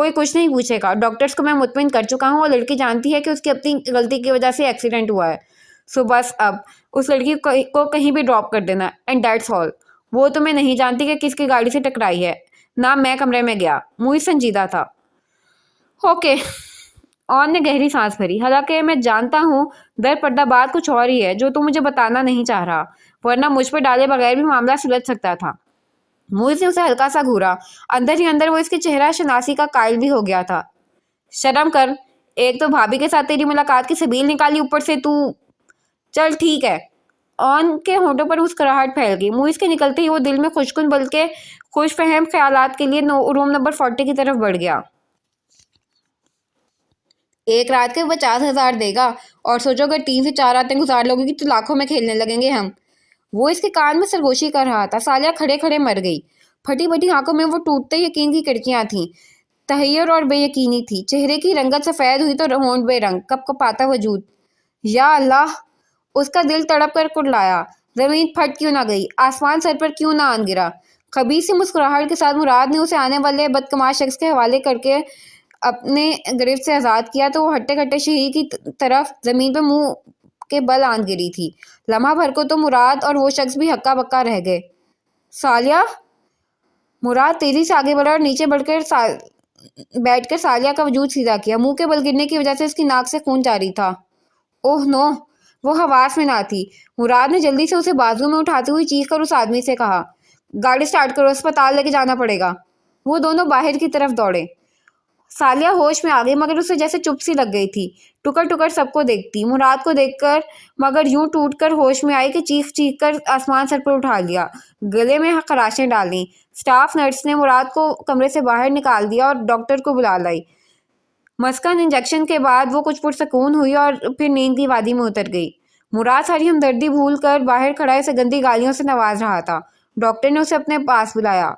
کوئی کچھ نہیں پوچھے گا. ڈاکٹرز کو میں مطمئن کر چکا ہوں اور لڑکی جانتی ہے کہ اس کی اپنی غلطی کی وجہ سے ایکسیڈنٹ ہوا ہے. سو بس اب اس لڑکی کو کہیں بھی ڈراپ کر دینا اینڈ دیٹس آل. وہ تو میں نہیں جانتی کہ کس کی گاڑی سے ٹکرائی ہے. نہ میں کمرے میں گیا. موئی سنجیدہ تھا. اوکے. آن نے گہری سانس بھری. حالانکہ میں جانتا ہوں در پردہ بات کچھ اور ہی ہے جو تو مجھے بتانا نہیں چاہ رہا، ورنہ مجھ پر ڈالے بغیر بھی معاملہ سلجھ سکتا تھا. موئز نے اسے ہلکا سا گھورا. اندر ہی اندر وہ اس کے چہرہ شناسی کا قائل بھی ہو گیا تھا. شرم کر. ایک تو بھابھی کے ساتھ تیری ملاقات کی سبیل نکالی، اوپر سے تو. چل ٹھیک ہے. آن کے ہونٹوں پر مسکراہٹ پھیل گئی. موئز کے نکلتے ہی وہ دل میں خوشکن بلکہ خوش فہم خیالات کے لیے روم نمبر 40 کی طرف بڑھ گیا. ایک رات کے 50,000 دے گا اور سوچو اگر 3 سے 4 راتیں گزار لوگے گی تو لاکھوں میں کھیلنے لگیں گے ہم. وہ اس کے کان میں سرگوشی کر رہا تھا. سالیہ کھڑے کھڑے مر گئی. پھٹی پھٹی آنکھوں میں وہ ٹوٹتے یقین کی کڑکیاں تھیں. تحیر اور بے یقینی تھی. چہرے کی رنگت سفید ہوئی تو ہونٹ بے رنگ. کپ کپاتا وجود. یا اللہ. اس کا دل تڑپ کر کڑلایا. زمین پھٹ کیوں نہ گئی؟ آسمان سر پر کیوں نہ آن گرا؟ خبیث سی مسکراہٹ کے ساتھ مراد نے اسے آنے والے بدکماش شخص کے حوالے کر کے اپنے گرفت سے آزاد کیا تو وہ ہٹے کھٹے شہی کی طرف زمین پہ منہ کے بل آن گری تھی. لمحہ بھر کو تو مراد اور وہ شخص بھی ہکا بکا رہ گئے. سالیہ. مراد تیزی سے آگے بڑھا اور نیچے بیٹھ کر سالیہ کا وجود سیدھا کیا. منہ کے بل گرنے کی وجہ سے اس کی ناک سے خون جاری تھا. اوہ نو. وہ حواس میں نہ تھی. مراد نے جلدی سے اسے بازو میں اٹھاتے ہوئے چیخ کر اس آدمی سے کہا، گاڑی سٹارٹ کرو، اسپتال لے کے جانا پڑے گا. وہ دونوں باہر کی طرف دوڑے. سالیہ ہوش میں آ گئی مگر اسے جیسے چپ سی لگ گئی تھی. ٹکر ٹکر سب کو دیکھتی. مراد کو دیکھ کر مگر یوں ٹوٹ کر ہوش میں آئی کہ چیخ چیخ کر آسمان سر پر اٹھا لیا. گلے میں خراشیں ڈالیں. سٹاف نرس نے مراد کو کمرے سے باہر نکال دیا اور ڈاکٹر کو بلا لائی. مسکن انجیکشن کے بعد وہ کچھ پرسکون ہوئی اور پھر نیند کی وادی میں اتر گئی. مراد ساری ہمدردی بھول کر باہر کھڑا اسے گندی گالیوں سے نواز رہا تھا. ڈاکٹر نے اسے اپنے پاس بلایا.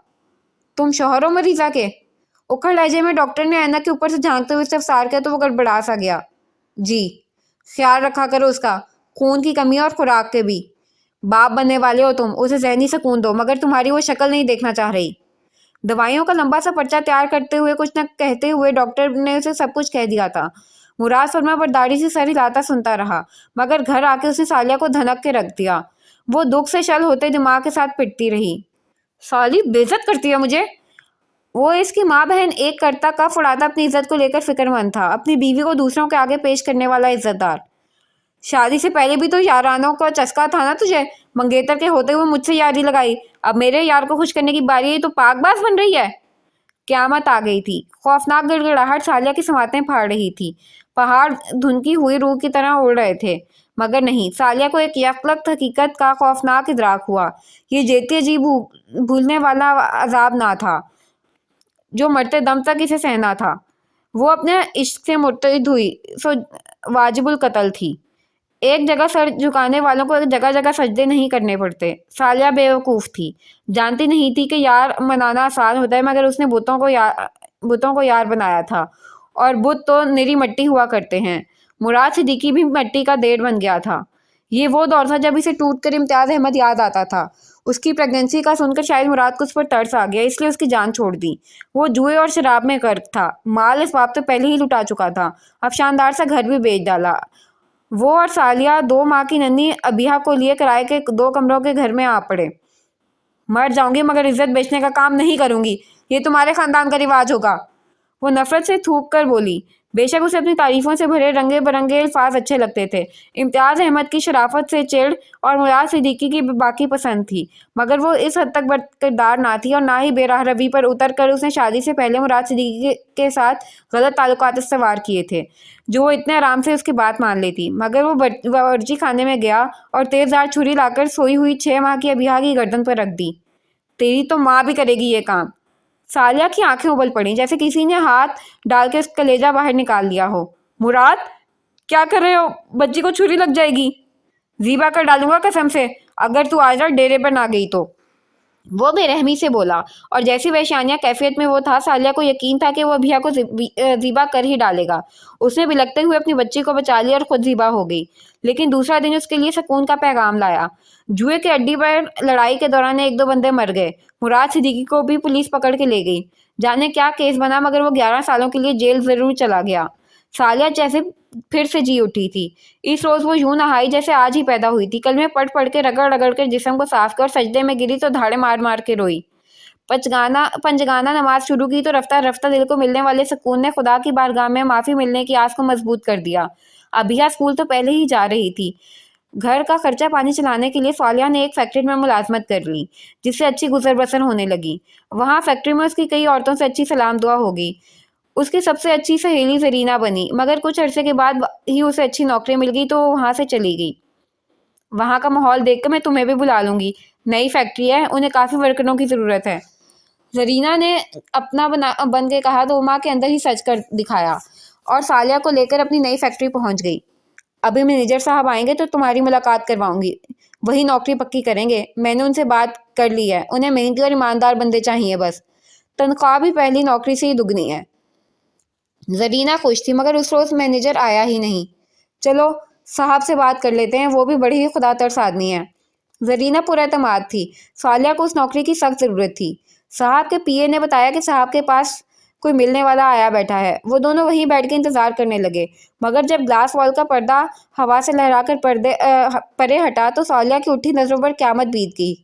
تم شوہر ہو مریضہ کے؟ اکھڑ لہجے میں ڈاکٹر نے اینک کے اوپر سے جھانکتے ہوئے استفسار کیا تو وہ گڑبڑا سا گیا. جی. خیال رکھا کرو اس کا، خون کی کمی اور خوراک کے بھی. باپ بننے والے ہو تم، اسے ذہنی سکون دو، مگر تمہاری وہ شکل نہیں دیکھنا چاہ رہی. دوائیوں کا لمبا سا پرچہ تیار کرتے ہوئے کچھ نہ کہتے ہوئے ڈاکٹر نے اسے سب کچھ کہہ دیا تھا. مراد فرما برداری سے سر ہلاتا سنتا رہا مگر گھر آ کے اس نے سالیہ کو دھنک کے رکھ دیا. وہ دکھ سے شل ہوتے دماغ کے ساتھ پٹتی رہی. سالی بے عزت کرتی ہے مجھے. وہ اس کی ماں بہن ایک کرتا کف اڑاتا اپنی عزت کو لے کر فکر مند تھا. اپنی بیوی کو دوسروں کے آگے پیش کرنے والا عزت دار. شادی سے پہلے بھی تو یارانوں کا چسکا تھا نا تجھے. منگیتر کے ہوتے ہوئے مجھ سے یاری لگائی، اب میرے یار کو خوش کرنے کی باری ہے تو پاک باز بن رہی ہے. قیامت آ گئی تھی. خوفناک گڑگڑاہٹ سالیہ کی سماعتیں پھاڑ رہی تھی. پہاڑ دھنکی ہوئی روح کی طرح اڑ رہے تھے مگر نہیں. سالیہ کو ایک یکلخت حقیقت کا خوفناک ادراک ہوا. یہ جیتی جی بھولنے والا عذاب نہ تھا جو مرتے دم تک اسے سہنا تھا. وہ اپنے عشق سے مرتد ہوئی سو واجب القتل تھی. ایک جگہ سر جھکانے والوں کو ایک جگہ جگہ سجدے نہیں کرنے پڑتے. سالیہ بیوقوف تھی. جانتی نہیں تھی کہ یار منانا آسان ہوتا ہے مگر اس نے بتوں کو یار بنایا تھا اور بت تو نری مٹی ہوا کرتے ہیں. مراد صدیقی بھی مٹی کا دیر بن گیا تھا. یہ وہ دور تھا جب اسے ٹوٹ کر امتیاز احمد یاد آتا تھا. اس کی پریگننسی کا سن کر شاید مراد کو اس پر ترس آ گیا، اس لیے اس کی جان چھوڑ دی. وہ جوئے اور شراب میں غرق تھا. مال اسباب تو پہلے ہی لٹا چکا تھا. اب شاندار سا گھر بھی بیچ ڈالا. وہ اور سالیہ 2 ماہ کی ننھی ابیہ کو لیے کرائے کے 2 کمروں کے گھر میں آ پڑے. مر جاؤں گی مگر عزت بیچنے کا کام نہیں کروں گی. یہ تمہارے خاندان کا رواج ہوگا. وہ نفرت سے تھوک کر بولی. بے شک اسے اپنی تعریفوں سے بھرے رنگے برنگے الفاظ اچھے لگتے تھے. امتیاز احمد کی شرافت سے چڑ اور مراد صدیقی کی باقی پسند تھی مگر وہ اس حد تک بدکردار نہ تھی اور نہ ہی بے راہ روی پر اتر کر اس نے شادی سے پہلے مراد صدیقی کے ساتھ غلط تعلقات استوار کیے تھے جو وہ اتنے آرام سے اس کی بات مان لیتی. مگر وہ باورچی خانے میں گیا اور تیز دھار چھری لا کر سوئی ہوئی 6 ماہ کی ابیہ کی گردن پر رکھ دی. تیری تو ماں بھی کرے گی یہ کام. سالیہ کی آنکھیں ابل پڑیں جیسے کسی نے ہاتھ ڈال کے اس کلیجہ باہر نکال لیا ہو. مراد کیا کر رہے ہو؟ بچی کو چھری لگ جائے گی. ذبح کر ڈالوں گا قسم سے اگر تو آج رات ڈیرے پر نہ گئی تو. وہ بے رحمی سے بولا، اور جیسی وحشیانہ کیفیت میں وہ تھا، سالیہ کو یقین تھا کہ وہ ابھیا کو ذبح کر ہی ڈالے گا۔ اس نے بلکتے ہوئے اپنی بچی کو بچا لیا اور خود ذبح ہو گئی۔ لیکن دوسرا دن اس کے لیے سکون کا پیغام لایا۔ جوئے کے اڈی پر لڑائی کے دوران 1-2 بندے مر گئے۔ مراد صدیقی کو بھی پولیس پکڑ کے لے گئی۔ جانے کیا کیس بنا، مگر وہ 11 سالوں کے لیے جیل ضرور چلا گیا۔ سالیہ جیسے پھر سے جی اٹھی تھی۔ اس روز وہ یوں نہائی جیسے آج ہی پیدا ہوئی تھی۔ کلمے پڑھ پڑھ کے، رگڑ رگڑ کر جسم کو صاف کر، سجدے میں گری تو دھاڑے مار مار کے روئی۔ پنجگانہ نماز شروع کی تو رفتہ رفتہ دل کو ملنے والے سکون نے خدا کی بارگاہ میں معافی ملنے کی آس کو مضبوط کر دیا۔ ابھیا اسکول تو پہلے ہی جا رہی تھی۔ گھر کا خرچہ پانی چلانے کے لیے سالیہ نے ایک فیکٹری میں ملازمت کر لی، جس سے اچھی گزر بسر ہونے لگی۔ وہاں فیکٹری میں اس کی کئی عورتوں سے اچھی سلام دعا ہوگی۔ اس کی سب سے اچھی سہیلی زرینہ بنی، مگر کچھ عرصے کے بعد ہی اسے اچھی نوکری مل گئی تو وہ وہاں سے چلی گئی۔ وہاں کا ماحول دیکھ کر میں تمہیں بھی بلا لوں گی، نئی فیکٹری ہے، انہیں کافی ورکروں کی ضرورت ہے۔ زرینہ نے اپنا بن کے کہا تو وہ ماں کے اندر ہی سچ کر دکھایا، اور سالیہ کو لے کر اپنی نئی فیکٹری پہنچ گئی۔ ابھی مینیجر صاحب آئیں گے تو تمہاری ملاقات کرواؤں گی، وہی نوکری پکی کریں گے۔ میں نے ان سے بات کر لی ہے، انہیں محنتی اور ایماندار بندے چاہیے بس۔ تنخواہ بھی پہلی نوکری سے ہی دگنی ہے۔ زرینہ خوش تھی، مگر اس روز مینیجر آیا ہی نہیں۔ چلو صاحب سے بات کر لیتے ہیں، وہ بھی بڑی ہی خدا ترس آدمی ہے۔ زرینہ پر اعتماد تھی۔ سالیہ کو اس نوکری کی سخت ضرورت تھی۔ صاحب کے پی اے نے بتایا کہ صاحب کے پاس کوئی ملنے والا آیا بیٹھا ہے۔ وہ دونوں وہیں بیٹھ کے انتظار کرنے لگے، مگر جب گلاس وال کا پردہ ہوا سے لہرا کر پرے ہٹا تو سالیہ کی اٹھی نظروں پر قیامت بیت گئی۔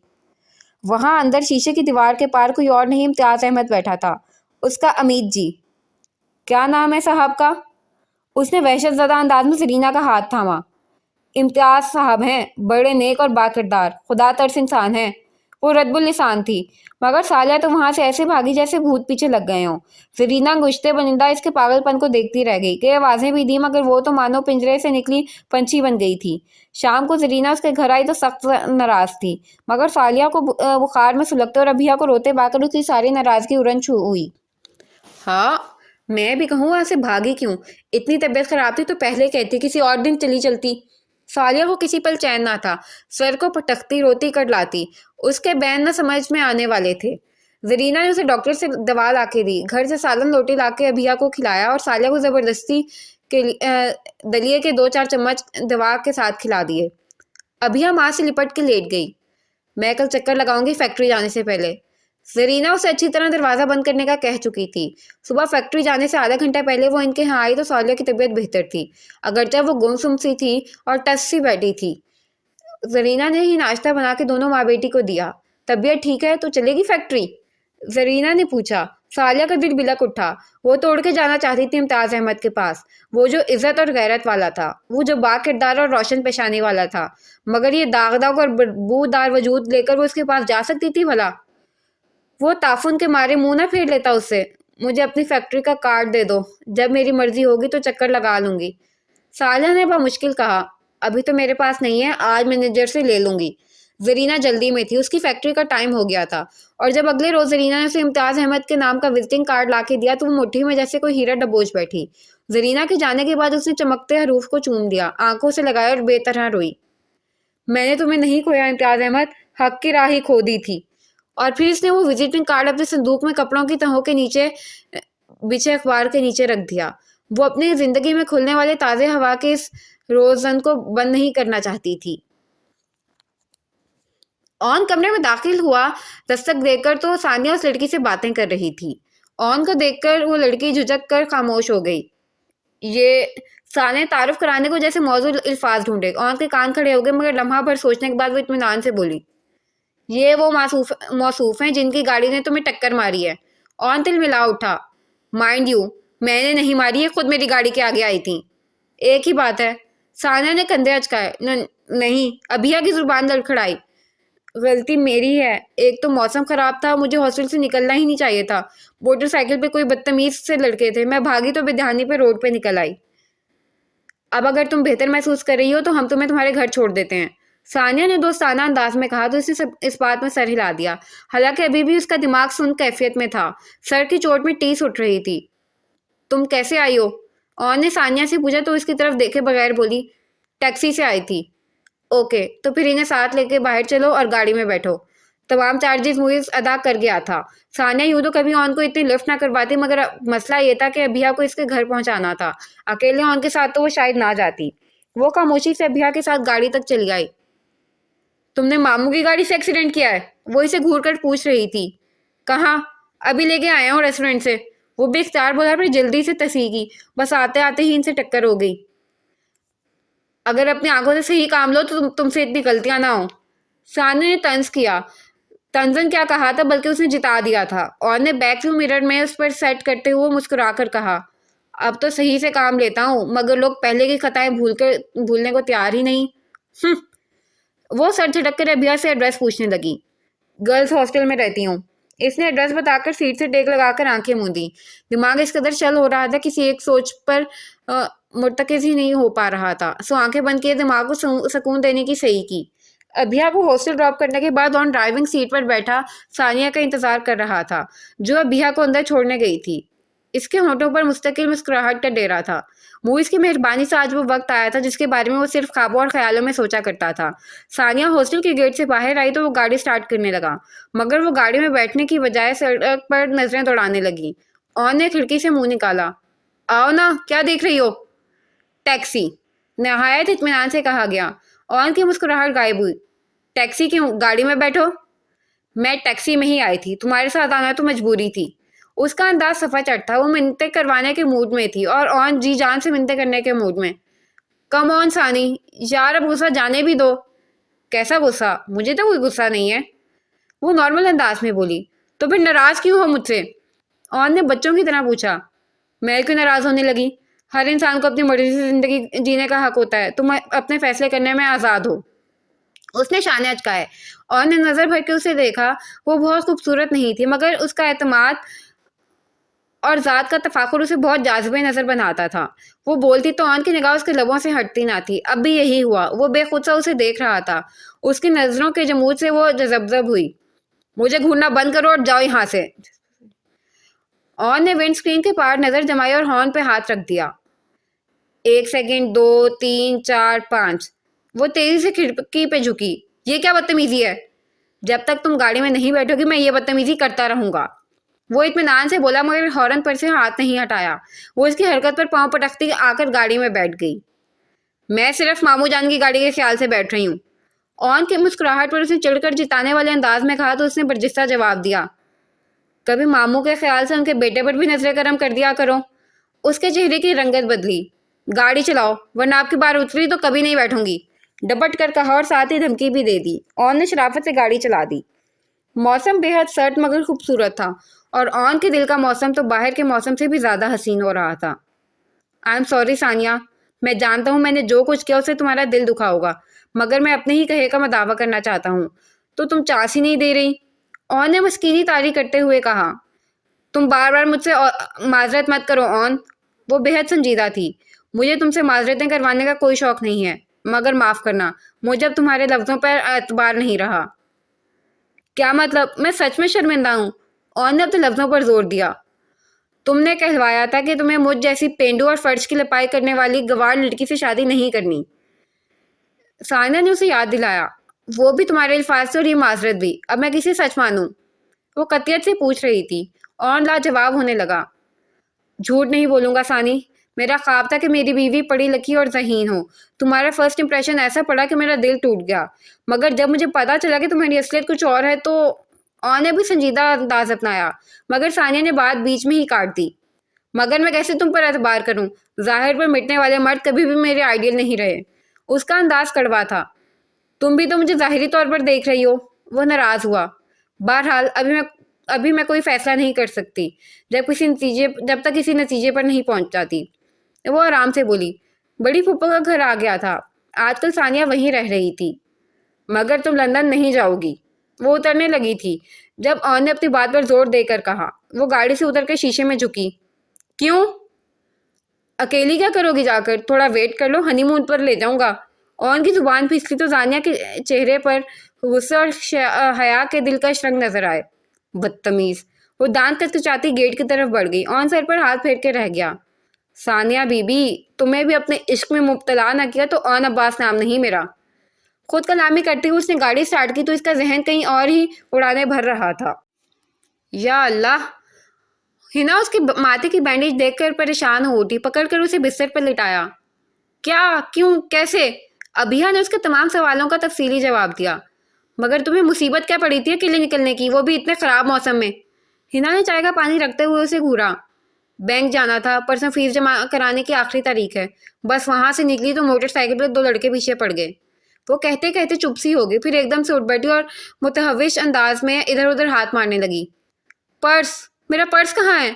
وہاں اندر شیشے کی دیوار کے پار کوئی اور نہیں، امتیاز احمد بیٹھا تھا، اس کا امیت جی۔ کیا نام ہے صاحب کا؟ اس نے وحشت زدہ انداز میں زرینہ کا ہاتھ تھاما۔ امتیاز صاحب ہیں، بڑے نیک اور باکردار، خدا ترس انسان ہیں۔ وہ رد اللسان تھی، مگر سالیہ تو وہاں سے ایسے بھاگی جیسے بھوت پیچھے لگ گئے ہوں۔ زرینہ گشتے بنندہ اس کے پاگل پن کو دیکھتی رہ گئی۔ کئی آوازیں بھی دی، مگر وہ تو مانو پنجرے سے نکلی پنچھی بن گئی تھی۔ شام کو زرینہ اس کے گھر آئی تو سخت ناراض تھی، مگر سالیہ کو بخار میں سلگتے اور ابھیا کو روتے پا کر اس کی ساری ناراضگی اورنج ہوئی۔ ہاں میں بھی کہوں وہاں سے بھاگی کیوں؟ اتنی طبیعت خراب تھی تو پہلے کہتی، کسی اور دن چلی چلتی۔ سالیہ کو کسی پل چین نہ تھا، سر کو پٹکتی روتی کر لاتی۔ اس کے بین نہ سمجھ میں آنے والے تھے۔ زرینہ نے اسے ڈاکٹر سے دوا لا کے دی، گھر سے سالن روٹی لا کے ابھیا کو کھلایا، اور سالیہ کو زبردستی دلیے کے 2-4 چمچ دوا کے ساتھ کھلا دیے۔ ابھیا ماں سے لپٹ کے لیٹ گئی۔ میں کل چکر لگاؤں گی فیکٹری جانے سے پہلے۔ زرینہ اسے اچھی طرح دروازہ بند کرنے کا کہہ چکی تھی۔ صبح فیکٹری جانے سے آدھا گھنٹہ پہلے وہ ان کے ہاں آئی تو سالیہ کی طبیعت بہتر تھی، اگرچہ وہ گمسم سی تھی اور ٹس سی بیٹھی تھی۔ زرینہ نے ہی ناشتہ بنا کے دونوں ماں بیٹی کو دیا۔ طبیعت ٹھیک ہے تو چلے گی فیکٹری؟ زرینہ نے پوچھا۔ سالیہ کا دل بلک اٹھا۔ وہ توڑ کے جانا چاہتی تھی امتیاز احمد کے پاس، وہ جو عزت اور غیرت والا تھا، وہ جو با کردار اور روشن پیشانی والا تھا، مگر یہ داغ اور بدبودار وجود لے کر وہ اس کے پاس جا سکتی تھی بھلا؟ وہ تعفن کے مارے منہ نہ پھیر لیتا اس سے۔ مجھے اپنی فیکٹری کا کارڈ دے دو، جب میری مرضی ہوگی تو چکر لگا لوں گی۔ سالیہ نے بمشکل کہا۔ ابھی تو میرے پاس نہیں ہے، آج مینیجر سے لے لوں گی۔ زرینہ جلدی میں تھی، اس کی فیکٹری کا ٹائم ہو گیا تھا، اور جب اگلے روز زرینہ نے اسے امتیاز احمد کے نام کا وزٹنگ کارڈ لا کے دیا تو وہ مٹھی میں جیسے کوئی ہیرا ڈبوچ بیٹھی۔ زرینہ کے جانے کے بعد اس نے چمکتے حروف کو چوم دیا، آنکھوں سے لگایا اور بے طرح روئی۔ میں نے تمہیں نہیں کھویا امتیاز احمد، حق کی راہ ہی کھو دی تھی۔ اور پھر اس نے وہ وزٹنگ کارڈ اپنے صندوق میں کپڑوں کی تہوں کے نیچے بچھے اخبار کے نیچے رکھ دیا۔ وہ اپنی زندگی میں کھلنے والے تازے ہوا کے اس روزن کو بند نہیں کرنا چاہتی تھی۔ اون کمرے میں داخل ہوا، دستک دے کر تو ثانیہ اس لڑکی سے باتیں کر رہی تھی۔ اون کو دیکھ کر وہ لڑکی جھجک کر خاموش ہو گئی۔ یہ ثانیہ تعارف کرانے کو جیسے موضوع الفاظ ڈھونڈے۔ اون کے کان کھڑے ہو گئے، مگر لمحہ بھر سوچنے کے بعد وہ اطمینان سے بولی، یہ وہ موصوف ہیں جن کی گاڑی نے تمہیں ٹکر ماری ہے۔ اون تل ملا اٹھا۔ مائنڈ یو، میں نے نہیں ماری، یہ خود میری گاڑی کے آگے آئی تھیں۔ ایک ہی بات ہے۔ ثانیہ نے کندھے اچکائے۔ نہیں، ابھیا کی زبان لڑکھڑائی۔ غلطی میری ہے، ایک تو موسم خراب تھا، مجھے ہاسٹل سے نکلنا ہی نہیں چاہیے تھا، موٹر سائیکل پہ کوئی بدتمیز سے لڑکے تھے، میں بھاگی تو بے دھیانی پہ روڈ پہ نکل آئی۔ اب اگر تم بہتر محسوس کر رہی ہو تو ہم تمہیں تمہارے گھر چھوڑ دیتے ہیں، ثانیہ نے دوستانہ انداز میں کہا تو اس نے اس بات میں سر ہلا دیا، حالانکہ ابھی بھی اس کا دماغ سن کیفیت میں تھا، سر کی چوٹ میں ٹیس اٹھ رہی تھی۔ تم کیسے آئی ہو؟ اون نے ثانیہ سے پوچھا تو اس کی طرف دیکھے بغیر بولی، ٹیکسی سے آئی تھی۔ اوکے، تو پھر انہیں ساتھ لے کے باہر چلو اور گاڑی میں بیٹھو۔ تمام چارجز موئز ادا کر گیا تھا۔ ثانیہ یوں تو کبھی آن کو اتنی لفٹ نہ کرواتی، مگر مسئلہ یہ تھا کہ ابھیا کو اس کے گھر پہنچانا تھا۔ اکیلے آن کے ساتھ تو وہ شاید نہ جاتی۔ وہ خاموشی سے ابھیا کے ساتھ گاڑی تک چلی آئی۔ تم نے ماموں کی گاڑی سے ایکسیڈنٹ کیا ہے؟ وہ اسے گھور کر پوچھ رہی تھی۔ کہاں؟ ابھی لے کے آیا ہوں ریسٹورنٹ سے، وہ بے اختیار بولا، پھر جلدی سے تصحیح کی، بس آتے آتے ہی ان سے ٹکر ہو گئی۔ اگر اپنی آنکھوں سے صحیح کام لو تو تم سے اتنی غلطیاں نہ ہوں۔ ثانیہ نے طنز کیا۔ طنزن کیا کہا تھا بلکہ اس نے جتا دیا تھا، اور نے بیک ویو مرر میں اس پر سیٹ کرتے ہوئے مسکرا کر کہا، اب تو صحیح سے کام لیتا ہوں، مگر لوگ پہلے کی خطائیں بھولنے کو تیار ہی نہیں۔ وہ سر جھٹک کر ابھیا سے ایڈریس پوچھنے لگی۔ گرلز ہاسٹل میں رہتی ہوں۔ اس نے ایڈریس بتا کر سیٹ سے ٹیک لگا کر آنکھیں موندی۔ دماغ اس قدر چل ہو رہا تھا، کسی ایک سوچ پر مرتکز ہی نہیں ہو پا رہا تھا، سو آنکھیں بند کیے دماغ کو سکون دینے کی صحیح کی۔ ابھیا کو ہاسٹل ڈراپ کرنے کے بعد آن ڈرائیونگ سیٹ پر بیٹھا ثانیہ کا انتظار کر رہا تھا، جو ابھیا کو اندر چھوڑنے گئی تھی۔ اس کے ہونٹوں پر مستقل مسکراہٹ کا ڈیرا تھا۔ موئز کی مہربانی سے آج وہ وقت آیا تھا جس کے بارے میں وہ صرف خوابوں اور خیالوں میں سوچا کرتا تھا۔ ثانیہ ہاسٹل کے گیٹ سے باہر آئی تو وہ گاڑی سٹارٹ کرنے لگا، مگر وہ گاڑی میں بیٹھنے کی بجائے سڑک پر نظریں دوڑانے لگی۔ آن نے کھڑکی سے منہ نکالا۔ آؤ نا، کیا دیکھ رہی ہو؟ ٹیکسی، نہایت اطمینان سے کہا گیا۔ آن کی مسکراہٹ غائب ہوئی۔ ٹیکسی کیوں؟ گاڑی میں بیٹھو۔ میں ٹیکسی میں ہی آئی تھی، تمہارے ساتھ آنا تو مجبوری تھی۔ اس کا انداز صفا چٹ تھا، وہ منتیں کروانے کے موڈ میں تھی، اور آن جی جان سے منتیں کرنے کے موڈ میں۔ کم آن ثانی، یار اب غصہ جانے بھی دو۔ کیسا غصہ؟ مجھے تو کوئی غصہ نہیں ہے، وہ نارمل انداز میں بولی۔ تو پھر ناراض کیوں ہو مجھ سے؟ آن نے بچوں کی طرح پوچھا۔ میں کیوں ناراض ہونے لگی؟ ہر انسان کو اپنی مرضی سے زندگی جینے کا حق ہوتا ہے، تم اپنے فیصلے کرنے میں آزاد ہو۔ اس نے شانے اچکائے۔ آن نے نظر بھر کے اسے دیکھا۔ وہ بہت خوبصورت نہیں تھی، مگر اس کا اعتماد اور ذات کا تفاخر اسے بہت جاذب نظر بناتا تھا۔ وہ بولتی تو آن کی نگاہ اس کے لبوں سے ہٹتی نہ تھی۔ اب بھی یہی ہوا، وہ بے خود سا اسے دیکھ رہا تھا۔ اس کی نظروں کے جمود سے وہ جذبذب ہوئی۔ مجھے گھورنا بند کرو اور جاؤ یہاں سے۔ آن نے ونڈ سکرین کے پار نظر جمائی اور ہارن پہ ہاتھ رکھ دیا۔ 1 سیکنڈ، 2، 3، 4، 5۔ وہ تیزی سے کھڑکی پہ جھکی۔ یہ کیا بدتمیزی ہے؟ جب تک تم گاڑی میں نہیں بیٹھو گی میں یہ بدتمیزی کرتا رہوں گا، وہ اطمینان سے بولا، مگر ہارن پر سے ہاتھ نہیں ہٹایا۔ وہ اس کی حرکت پر پاؤں پٹکتی آ کر گاڑی میں بیٹھ گئی۔ میں صرف ماموں جان کی گاڑی کے خیال سے بیٹھ رہی ہوں، آن کی مسکراہٹ پر اس نے چڑھ کر جتانے والے انداز میں کہا تو اس نے برجستہ جواب دیا۔ کبھی ماموں کے خیال سے ان کے بیٹے پر بھی نظر کرم کر دیا کرو۔ اس کے چہرے کی رنگت بدلی۔ گاڑی چلاؤ ورنہ آپ کی بار اتری تو کبھی نہیں بیٹھوں گی، ڈپٹ کر کہا اور ساتھ ہی دھمکی بھی دے دی۔ آن نے شرافت سے گاڑی چلا دی۔ موسم بے حد سرد مگر خوبصورت تھا، اور آن کے دل کا موسم تو باہر کے موسم سے بھی زیادہ حسین ہو رہا تھا۔ آئی ایم سوری ثانیہ، میں جانتا ہوں میں نے جو کچھ کیا اسے تمہارا دل دکھا ہوگا، مگر میں اپنے ہی کہے کا دعویٰ کرنا چاہتا ہوں۔ تو تم چانس ہی نہیں دے رہی؟ آن نے مسکینی طاری کرتے ہوئے کہا۔ تم بار بار مجھ سے معذرت مت کرو آن، وہ بے حد سنجیدہ تھی۔ مجھے تم سے معذرتیں کروانے کا کوئی شوق نہیں ہے، مگر معاف کرنا، مجھے اب تمہارے لفظوں پر اعتبار نہیں رہا۔ کیا مطلب؟ میں سچ میں شرمندہ ہوں، آن نے اپنے لفظوں پر زور دیا۔ تم نے کہلوایا تھا کہ تمہیں مجھ جیسی پینڈو اور فرش کی لپائی کرنے والی گوار لڑکی سے شادی نہیں کرنی۔ ثانیہ نے اسے یاد دلایا۔ وہ بھی تمہارے الفاظ سے اور یہ معذرت بھی، اب میں کسی سچ مانوں؟ وہ قطعیت سے پوچھ رہی تھی۔ آن لاجواب ہونے لگا۔ جھوٹ نہیں بولوں گا ثانی، میرا خواب تھا کہ میری بیوی پڑھی لکھی اور ذہین ہو۔ تمہارا فرسٹ امپریشن ایسا پڑا کہ میرا دل ٹوٹ گیا، مگر جب مجھے پتا چلا کہ تمہاری اصلیت کچھ اور ہے تو… آن نے بھی سنجیدہ انداز اپنایا، مگر ثانیہ نے بات بیچ میں ہی کاٹ دی۔ مگر میں کیسے تم پر اعتبار کروں؟ ظاہر پر مٹنے والے مرد کبھی بھی میرے آئیڈیل نہیں رہے۔ اس کا انداز کڑوا تھا۔ تم بھی تو مجھے ظاہری طور پر دیکھ رہی ہو، وہ ناراض ہوا۔ بہرحال ابھی میں کوئی فیصلہ نہیں کر سکتی جب تک کسی نتیجے پر نہیں پہنچ جاتی، وہ آرام سے بولی۔ بڑی پھپھو کا گھر آ گیا تھا، آج کل ثانیہ وہیں رہ رہی تھی۔ مگر تم لندن نہیں جاؤ گی، وہ اترنے لگی تھی جب آن نے اپنی بات پر زور دے کر کہا۔ وہ گاڑی سے اتر کر شیشے میں جھکی۔ کیوں؟ اکیلی کیا کرو گی جا کر؟ تھوڑا ویٹ کر لو، ہنی مون پر لے جاؤں گا۔ آن کی زبان پھسلی تو ثانیہ کے چہرے پر غصے اور حیا کے دلکش رنگ نظر آئے۔ بدتمیز، وہ دانت کچکچاتی گیٹ کی طرف بڑھ گئی۔ آن سر پر ہاتھ پھیر کے رہ گیا۔ ثانیہ بی بی، تمہیں بھی اپنے عشق میں مبتلا نہ کیا تو آن عباس نام نہیں میرا۔ خود کلامی کرتے ہوئے اس نے گاڑی سٹارٹ کی تو اس کا ذہن کہیں اور ہی اڑانے بھر رہا تھا۔ یا اللہ! ہنا اس کے ماتھے کی بینڈیج دیکھ کر پریشان ہو اٹھی، پکڑ کر اسے بستر پر لٹایا۔ کیا؟ کیوں؟ کیسے؟ ابیہ نے اس کے تمام سوالوں کا تفصیلی جواب دیا۔ مگر تمہیں مصیبت کیا پڑی تھی اکیلے نکلنے کی، وہ بھی اتنے خراب موسم میں؟ ہنا نے چائے کا پانی رکھتے ہوئے اسے گھورا۔ بینک جانا تھا، پرسوں فیس جمع کرانے کی آخری تاریخ ہے۔ بس وہاں سے نکلی تو موٹر سائیکل پر 2 لڑکے پیچھے پڑ گئے۔ وہ کہتے کہتے چپ سی ہو گئی، پھر ایک دم سے اٹھ بیٹھی اور متحوش انداز میں ادھر ادھر ہاتھ مارنے لگی۔ پرس! میرا پرس کہاں ہے؟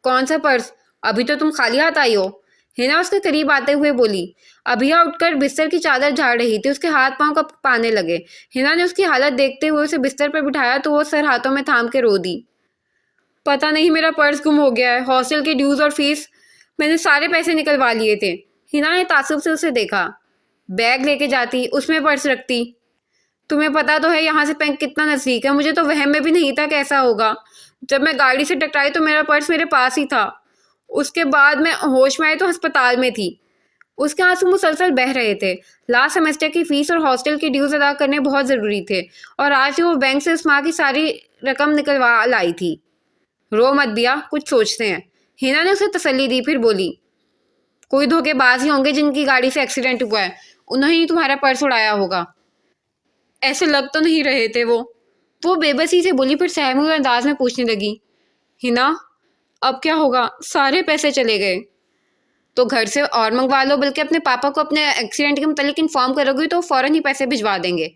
کون سا پرس؟ ابھی تو تم خالی ہاتھ آئی ہو، ہنا اس کے قریب آتے ہوئے بولی۔ ابیہ اٹھ کر بستر کی چادر جھاڑ رہی تھی، اس کے ہاتھ پاؤں کانپنے لگے۔ ہنا نے اس کی حالت دیکھتے ہوئے اسے بستر پر بٹھایا تو وہ سر ہاتھوں میں تھام کے رو دی۔ پتہ نہیں میرا پرس گم ہو گیا ہے، ہاسٹل کی ڈیوز اور فیس میں نے سارے پیسے نکلوا لیے تھے۔ ہنا نے تعصب سے اسے دیکھا۔ بیگ لے کے جاتی، اس میں پرس رکھتی۔ تمہیں پتا تو ہے یہاں سے بینک کتنا نزدیک ہے، مجھے تو وہم میں بھی نہیں تھا کہ ایسا ہوگا۔ جب میں گاڑی سے ٹکرائی تو میرا پرس میرے پاس ہی تھا۔ اس کے بعد میں ہوش میں آئی تو ہسپتال میں تھی۔ اس کے آنسو مسلسل بہہ رہے تھے۔ لاسٹ سیمسٹر کی فیس اور ہاسٹل کی ڈیوز ادا کرنے بہت ضروری تھے اور آج ہی وہ بینک سے اس ماہ کی ساری رقم نکلوا لائی تھی۔ رو مت بیا، کچھ سوچتے ہیں، ہنا نے اسے تسلی دی، پھر بولی۔ کوئی دھوکے باز ہی ہوں گے جن کی گاڑی سے ایکسیڈنٹ ہوا ہے، انہوں ہی تمہارا پرس اڑایا ہوگا۔ ایسے لگ تو نہیں رہے تھے وہ بے بسی سے بولی، پھر سہمے ہوئے انداز میں پوچھنے لگی۔ ہنا، اب کیا ہوگا؟ سارے پیسے چلے گئے۔ تو گھر سے اور منگوا لو، بلکہ اپنے پاپا کو اپنے ایکسیڈنٹ کے متعلق انفارم کرو گی تو فوراً ہی پیسے بھجوا دیں گے۔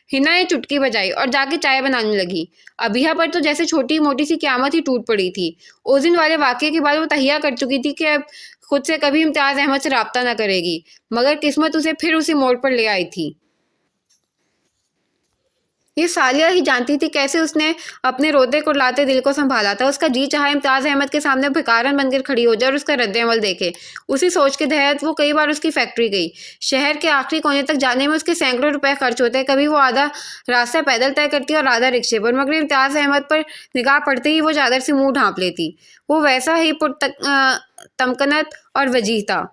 ہنا نے چٹکی بجائی اور جا کے چائے بنانے لگی۔ ابیہ پر تو جیسے چھوٹی موٹی سی قیامت ہی ٹوٹ پڑی تھی۔ اس دن والے واقعے کے بعد وہ تہیہ کر چکی تھی کہ اب خود سے کبھی امتیاز احمد سے رابطہ نہ کرے گی، مگر قسمت اسے پھر اسی موڑ پر لے آئی تھی۔ یہ سالیہ ہی جانتی تھی کیسے اس نے اپنے روتے کڑلاتے دل کو سنبھالا تھا۔ اس کا جی چاہا امتیاز احمد کے سامنے بھکارن بن کر کھڑی ہو جائے اور اس کا رد عمل دیکھے۔ اسی سوچ کے تحت وہ کئی بار اس کی فیکٹری گئی۔ شہر کے آخری کونے تک جانے میں اس کے سینکڑوں روپے خرچ ہوتے، کبھی وہ آدھا راستہ پیدل طے کرتی اور آدھا رکشے پر، مگر امتیاز احمد پر نگاہ پڑتے ہی وہ چادر سے منہ ڈھانپ لیتی۔ وہ ویسا ہی تمکنت اور وجیح تھا،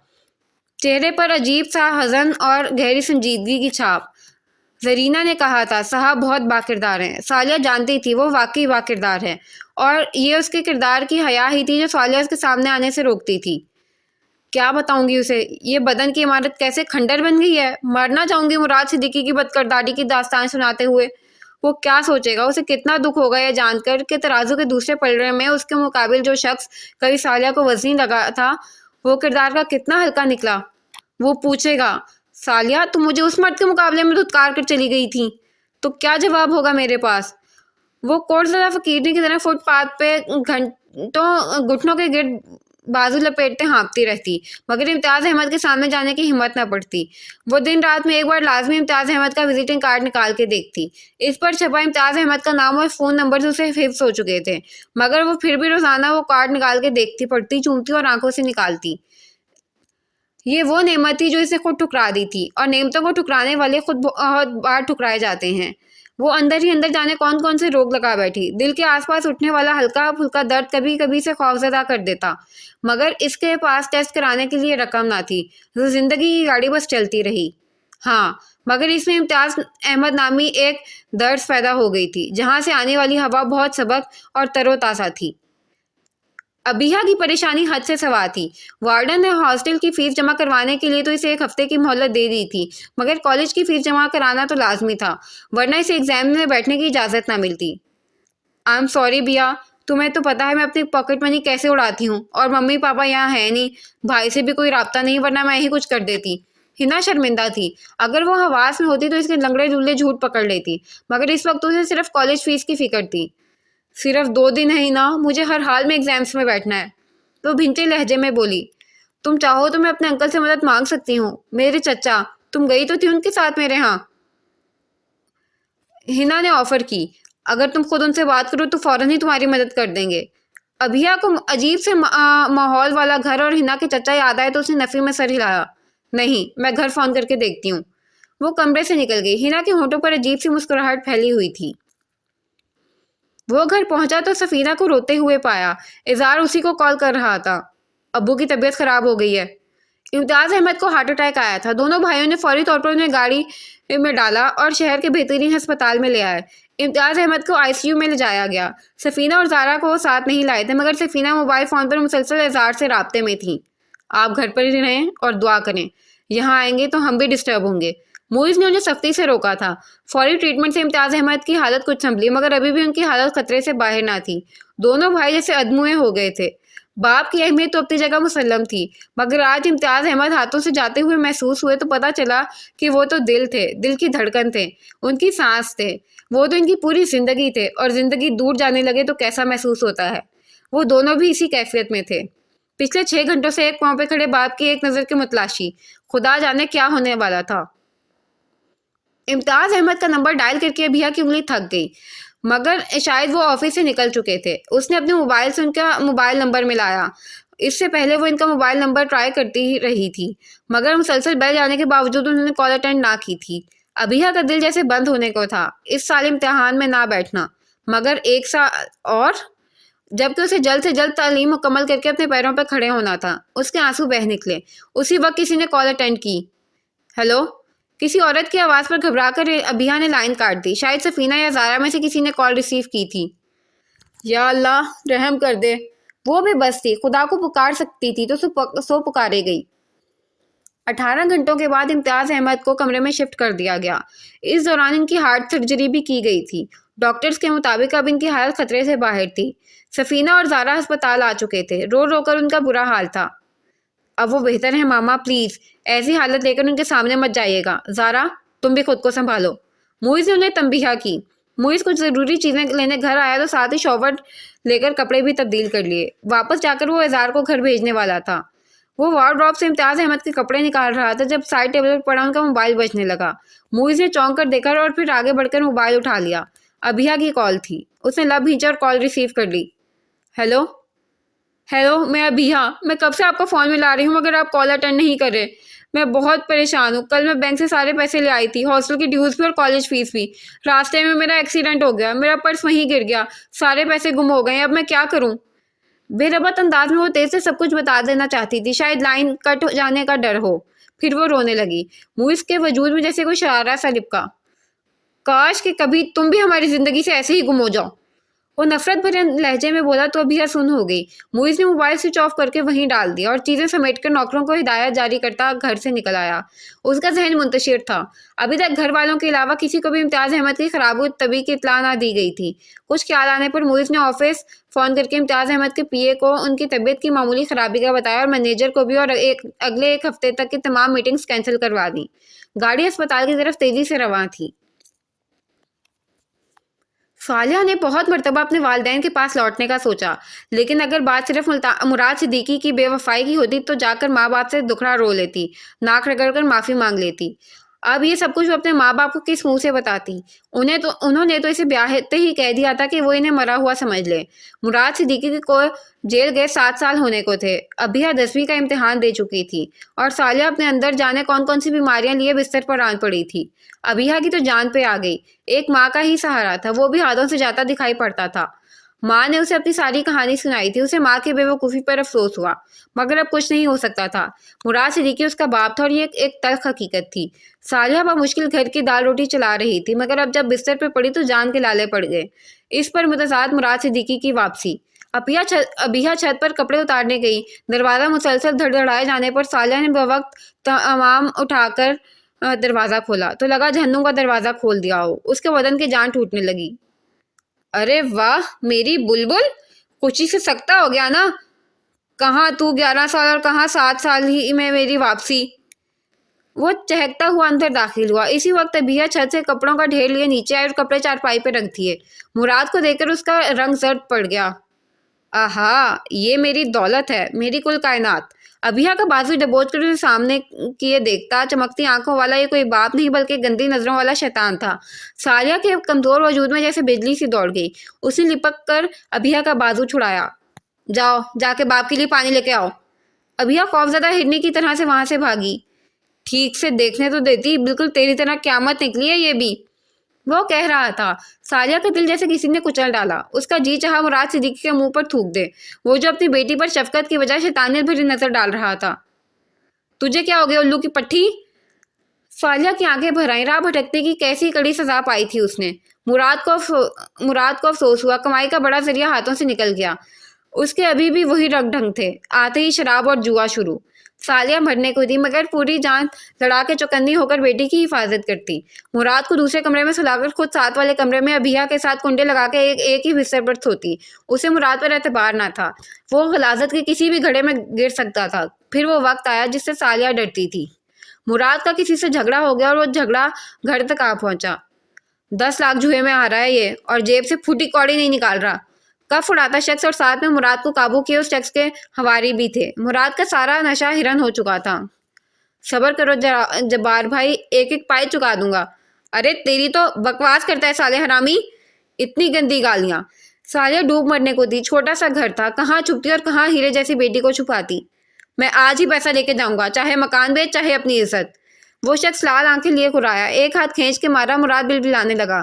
چہرے پر عجیب سا حزن اور گہری سنجیدگی کی چھاپ۔ زرینہ نے کہا تھا صاحب بہت باکردار ہیں۔ سالیہ جانتی تھی وہ واقعی باکردار ہے، اور یہ اس کے کردار کی حیا ہی تھی جو سالیہ اس کے سامنے آنے سے روکتی تھی۔ کیا بتاؤں گی اسے، یہ بدن کی عمارت کیسے کھنڈر بن گئی ہے؟ مرنا چاہوں گی مراد صدیقی کی بدکرداری کی داستان سناتے ہوئے۔ وہ کیا سوچے گا، اسے کتنا دکھ ہوگا یہ جان کر کہ ترازو کے دوسرے پلڑے میں اس کے مقابل جو شخص کبھی سالیہ کو وزنی لگا تھا وہ کردار کا کتنا ہلکا نکلا۔ وہ پوچھے گا، سالیہ تم مجھے اس مرد کے مقابلے میں دھتکار کر چلی گئی تھی، تو کیا جواب ہوگا میرے پاس؟ وہ کوٹ زدہ فقیرنی کی طرح فٹ پاتھ پہ گھٹنوں کے گرد بازو لپیٹتے ہانپتی رہتی، مگر امتیاز احمد کے سامنے جانے کی ہمت نہ پڑتی۔ وہ دن رات میں ایک بار لازمی امتیاز احمد کا وزٹنگ کارڈ نکال کے دیکھتی۔ اس پر چھپا امتیاز احمد کا نام اور فون نمبر اسے حفظ ہو چکے تھے، مگر وہ پھر بھی روزانہ وہ کارڈ نکال کے دیکھتی، پڑھتی، چومتی اور آنکھوں سے نکالتی۔ یہ وہ نعمت تھی جو اسے خود ٹھکرا دی تھی، اور نعمتوں کو ٹھکرانے والے خود بہت بار ٹھکرائے جاتے ہیں۔ وہ اندر ہی اندر جانے کون کون سے روگ لگا بیٹھی۔ دل کے آس پاس اٹھنے والا ہلکا پھلکا درد کبھی کبھی سے خوفزدہ کر دیتا، مگر اس کے پاس ٹیسٹ کرانے کے لیے رقم نہ تھی۔ زندگی کی گاڑی بس چلتی رہی۔ ہاں، مگر اس میں امتیاز احمد نامی ایک درس پیدا ہو گئی تھی، جہاں سے آنے والی ہوا بہت سبک اور تر و تازہ تھی۔ ابیہ کی پریشانی حد سے سوا تھی۔ وارڈن نے ہاسٹل کی فیس جمع کروانے کے لیے تو اسے 1 ہفتے کی مہلت دے دی تھی، مگر کالج کی فیس جمع کرانا تو لازمی تھا، ورنہ اسے ایگزام میں بیٹھنے کی اجازت نہ ملتی۔ آئی ایم سوری بیا، تمہیں تو پتا ہے میں اپنی پاکٹ منی کیسے اڑاتی ہوں، اور ممی پاپا یہاں ہے نہیں، بھائی سے بھی کوئی رابطہ نہیں، ورنہ میں ہی کچھ کر دیتی۔ ہنا شرمندہ تھی۔ اگر وہ حواس میں ہوتی تو اس کے لنگڑے جھولے جھوٹ پکڑ لیتی، مگر اس وقت اسے صرف کالج فیس کی فکر تھی۔ صرف 2 دن ہے نا، مجھے ہر حال میں ایگزامس میں بیٹھنا ہے، وہ بھینچے لہجے میں بولی۔ تم چاہو تو میں اپنے انکل سے مدد مانگ سکتی ہوں، میرے چچا، تم گئی تو تھی ان کے ساتھ میرے ہاں؟ ہنا نے آفر کی، اگر تم خود ان سے بات کرو تو فوراً ہی تمہاری مدد کر دیں گے۔ ابیہ کو عجیب سے ماحول والا گھر اور ہنا کے چچا یاد آئے تو اس نے نفی میں سر ہلایا۔ نہیں، میں گھر فون کر کے دیکھتی ہوں۔ وہ کمرے سے نکل گئی۔ ہنا کے ہونٹوں پر عجیب سی مسکراہٹ پھیلی ہوئی تھی۔ وہ گھر پہنچا تو سفینہ کو روتے ہوئے پایا۔ اظہار اسی کو کال کر رہا تھا۔ ابو کی طبیعت خراب ہو گئی ہے۔ امتیاز احمد کو ہارٹ اٹیک آیا تھا۔ دونوں بھائیوں نے فوری طور پر انہیں گاڑی میں ڈالا اور شہر کے بہترین ہسپتال میں لے آئے۔ امتیاز احمد کو ICU میں لے جایا گیا۔ سفینہ اور زارا کو وہ ساتھ نہیں لائے تھے، مگر سفینہ موبائل فون پر مسلسل اظہار سے رابطے میں تھیں۔ آپ گھر پر ہی رہیں اور دعا کریں، یہاں آئیں گے تو ہم بھی ڈسٹرب ہوں گے۔ موئز نے انہیں سختی سے روکا تھا۔ فوری ٹریٹمنٹ سے امتیاز احمد کی حالت کچھ سنبھلی، مگر ابھی بھی ان کی حالت خطرے سے باہر نہ تھی۔ دونوں بھائی جیسے ادموئے ہو گئے تھے۔ باپ کی اہمیت تو اپنی جگہ مسلم تھی، مگر آج امتیاز احمد ہاتھوں سے جاتے ہوئے محسوس ہوئے تو پتہ چلا کہ وہ تو دل تھے، دل کی دھڑکن تھے، ان کی سانس تھے، وہ تو ان کی پوری زندگی تھے، اور زندگی دور جانے لگے تو کیسا محسوس ہوتا ہے۔ وہ دونوں بھی اسی کیفیت میں تھے۔ پچھلے 6 گھنٹوں سے ایک پاؤں پہ کھڑے باپ کی ایک نظر کی متلاشی، خدا جانے کیا ہونے والا تھا۔ امتیاز احمد کا نمبر ڈائل کر کے ابھیا کی انگلی تھک گئی، مگر شاید وہ آفس سے نکل چکے تھے۔ اس نے اپنے موبائل سے ان کا موبائل نمبر ملایا۔ اس سے پہلے وہ ان کا موبائل نمبر ٹرائی کرتی ہی رہی تھی، مگر مسلسل بیل جانے کے باوجود انہوں نے کال اٹینڈ نہ کی تھی۔ ابھیا کا دل جیسے بند ہونے کو تھا، اس سال امتحان میں نہ بیٹھنا، مگر 1 سال اور، جبکہ اسے جلد سے جلد تعلیم مکمل کر کے اپنے پیروں پہ کھڑے ہونا تھا۔ اس کے آنسو بہہ نکلے۔ اسی وقت کسی نے کال اٹینڈ کی۔ ہیلو؟ کسی عورت کی آواز پر گھبرا کر ابھیا نے لائن کاٹ دی۔ شاید سفینہ یا زارا میں سے کسی نے کال ریسیو کی تھی۔ یا اللہ رحم کر دے، وہ بھی بس تھی، خدا کو پکار سکتی تھی تو سو پکارے گئی۔ 18 گھنٹوں کے بعد امتیاز احمد کو کمرے میں شفٹ کر دیا گیا۔ اس دوران ان کی ہارٹ سرجری بھی کی گئی تھی۔ ڈاکٹرز کے مطابق اب ان کی حالت خطرے سے باہر تھی۔ سفینہ اور زارا ہسپتال آ چکے تھے۔ رو رو کر ان کا برا حال تھا۔ اب وہ بہتر ہے ماما، پلیز ایسی حالت لے کر ان کے سامنے مت جائیے گا۔ زارا تم بھی خود کو سنبھالو۔ موئز نے انہیں تنبیہ کی۔ موئز کچھ ضروری چیزیں لینے گھر آیا تو ساتھ ہی شاور لے کر کپڑے بھی تبدیل کر لیے۔ واپس جا کر وہ اظہار کو گھر بھیجنے والا تھا۔ وہ وارڈروب سے امتیاز احمد کے کپڑے نکال رہا تھا جب سائڈ ٹیبل پر پڑا ان کا موبائل بجنے لگا۔ موئز نے چونک کر دیکھا اور پھر آگے بڑھ کر موبائل اٹھا لیا۔ ابھیا کی کال تھی۔ اس نے لب بھینچا اور کال ریسیو کر لی۔ ہیلو؟ ہیلو، میں ابھیا، میں کب سے آپ کو فون ملا رہی ہوں مگر آپ کال اٹینڈ نہیں کر رہے۔ میں بہت پریشان ہوں۔ کل میں بینک سے سارے پیسے لے آئی تھی، ہاسٹل کی ڈیوز بھی اور کالج فیس بھی۔ راستے میں میرا ایکسیڈنٹ ہو گیا، میرا پرس وہیں گر گیا، سارے پیسے گم ہو گئے، اب میں کیا کروں؟ بے ربط انداز میں وہ تیز سے سب کچھ بتا دینا چاہتی تھی، شاید لائن کٹ جانے کا ڈر ہو۔ پھر وہ رونے لگی۔ موئز کے وجود میں جیسے کوئی شرارہ سا لپکا۔ کاش کہ کبھی تم بھی ہماری زندگی سے ایسے ہی گم ہو جاؤ۔ وہ نفرت بھرے لہجے میں بولا تو ابھیا سن ہو گئی۔ موئز نے موبائل سوئچ آف کر کے وہیں ڈال دیا اور چیزیں سمیٹ کر نوکروں کو ہدایت جاری کرتا گھر سے نکل آیا۔ اس کا ذہن منتشر تھا۔ ابھی تک گھر والوں کے علاوہ کسی کو بھی امتیاز احمد کی خراب طبیعت کی اطلاع نہ دی گئی تھی۔ کچھ خیال آنے پر موئز نے آفس فون کر کے امتیاز احمد کے PA کو ان کی طبیعت کی معمولی خرابی کا بتایا اور مینیجر کو بھی، اور اگلے 1 ہفتے تک کی تمام میٹنگز کینسل کروا دیں۔ گاڑی ہسپتال کی طرف تیزی سے رواں تھی۔ صالحہ نے بہت مرتبہ اپنے والدین کے پاس لوٹنے کا سوچا، لیکن اگر بات صرف مراد صدیقی کی بے وفائی کی ہوتی تو جا کر ماں باپ سے دکھڑا رو لیتی، ناک رگڑ کر معافی مانگ لیتی۔ اب یہ سب کچھ وہ اپنے ماں باپ کو کس منہ سے بتاتی؟ انہوں نے تو اسے بیاہتے ہی کہہ دیا تھا کہ وہ انہیں مرا ہوا سمجھ لے۔ مراد صدیقی کو جیل گئے 7 سال ہونے کو تھے۔ ابھیا 10ویں کا امتحان دے چکی تھی اور صالحہ اپنے اندر جانے کون سی بیماریاں لیے بستر پر آن پڑی تھی۔ ابھیا کی تو جان پہ آ گئی۔ ایک ماں کا ہی سہارا تھا، وہ بھی ہاتھوں سے جاتا دکھائی پڑتا تھا۔ ماں نے اسے اپنی ساری کہانی سنائی تھی۔ اسے ماں کی بے وقوفی پر افسوس ہوا، مگر اب کچھ نہیں ہو سکتا تھا۔ مراد صدیقی اس کا باپ تھا اور یہ ایک تلخ حقیقت تھی۔ صالحہ بمشکل گھر کی دال روٹی چلا رہی تھی، مگر اب جب بستر پہ پڑی تو جان کے لالے پڑ گئے۔ اس پر متضاد مراد صدیقی کی واپسی۔ ابھیا چھت پر کپڑے اتارنے گئی۔ دروازہ مسلسل دھڑدھڑائے جانے پر صالحہ نے بوقت تمام اٹھا کر دروازہ کھولا تو لگا جہنم کا دروازہ کھول دیا ہو۔ اس کے بدن کی جان ٹوٹنے لگی۔ ارے واہ میری بلبل، خوشی سے سکتا ہو گیا نا؟ کہاں تو 11 سال اور کہاں 7 سال ہی میں میری واپسی۔ وہ چہکتا ہوا اندر داخل ہوا۔ اسی وقت ابھیا چھت سے کپڑوں کا ڈھیر لیے نیچے آئی اور کپڑے چارپائی پہ رکھ دیے۔ مراد کو دیکھ کر اس کا رنگ زرد پڑ گیا۔ آہا، یہ میری دولت ہے، میری کل کائنات۔ ابھیا کا بازو دبوچ کر اسے سامنے کیے دیکھتا، چمکتی آنکھوں والا یہ کوئی باپ نہیں بلکہ گندی نظروں والا شیطان تھا۔ صالحہ کے کمزور وجود میں جیسے بجلی سی دوڑ گئی۔ اس نے لپک کر ابھیا کا بازو چھڑایا۔ جاؤ، جا کے باپ کے لیے پانی لے کے آؤ۔ ابھیا خوفزدہ ہرنی کی طرح سے وہاں سے بھاگی۔ ٹھیک سے دیکھنے تو دیتی، بالکل تیری طرح قیامت نکلی ہے یہ بھی، وہ کہہ رہا تھا۔ صالحہ کا دل جیسے کسی نے کچل ڈالا۔ اس کا جی چاہا مراد صدیقی کے منہ پر تھوک دے، وہ جو اپنی بیٹی پر شفقت کی بجائے شیطانیت بھری نظر ڈال رہا تھا۔ تجھے کیا ہو گیا الو کی پٹھی؟ صالحہ کی آنکھیں بھر آئیں، راہ بھٹکنے کی کیسی کڑی سزا پائی تھی اس نے۔ مراد کو افسوس ہوا، کمائی کا بڑا ذریعہ ہاتھوں سے نکل گیا۔ اس کے ابھی بھی وہی رنگ ڈھنگ تھے، آتے ہی شراب اور جوا شروع۔ صالحہ مرنے کو تھی مگر پوری جان لڑا کے چوکندی ہو کر بیٹی کی حفاظت کرتی۔ مراد کو دوسرے کمرے میں سلا کر خود ساتھ والے کمرے میں ابھیا کے ساتھ کنڈے لگا کے ایک ہی بستر پر سوتی۔ اسے مراد پر اعتبار نہ تھا، وہ غلاظت کے کسی بھی گھڑے میں گر سکتا تھا۔ پھر وہ وقت آیا جس سے صالحہ ڈرتی تھی۔ مراد کا کسی سے جھگڑا ہو گیا اور وہ جھگڑا گھر تک آ پہنچا۔ 10 لاکھ جوئے میں آ رہا ہے یہ، اور جیب سے پھوٹی کوڑی نہیں نکال رہا۔ کف اڑاتا شخص اور ساتھ میں مراد کو قابو کیے اس شخص کے ہواری بھی تھے۔ مراد کا سارا نشہ ہرن ہو چکا تھا۔ صبر کرو جبار بھائی، ایک ایک پائی چکا دوں گا۔ ارے تیری تو بکواس کرتا ہے سالے حرامی، اتنی گندی گالیاں۔ صالحہ ڈوب مرنے کو تھی، چھوٹا سا گھر تھا، کہاں چھپتی اور کہاں ہیرے جیسی بیٹی کو چھپاتی۔ میں آج ہی پیسہ لے کے جاؤں گا، چاہے مکان بیچ چاہے اپنی عزت۔ وہ شخص لال آنکھیں لیے کرایا، ایک ہاتھ کھینچ کے مارا۔ مراد بلبلانے لگا،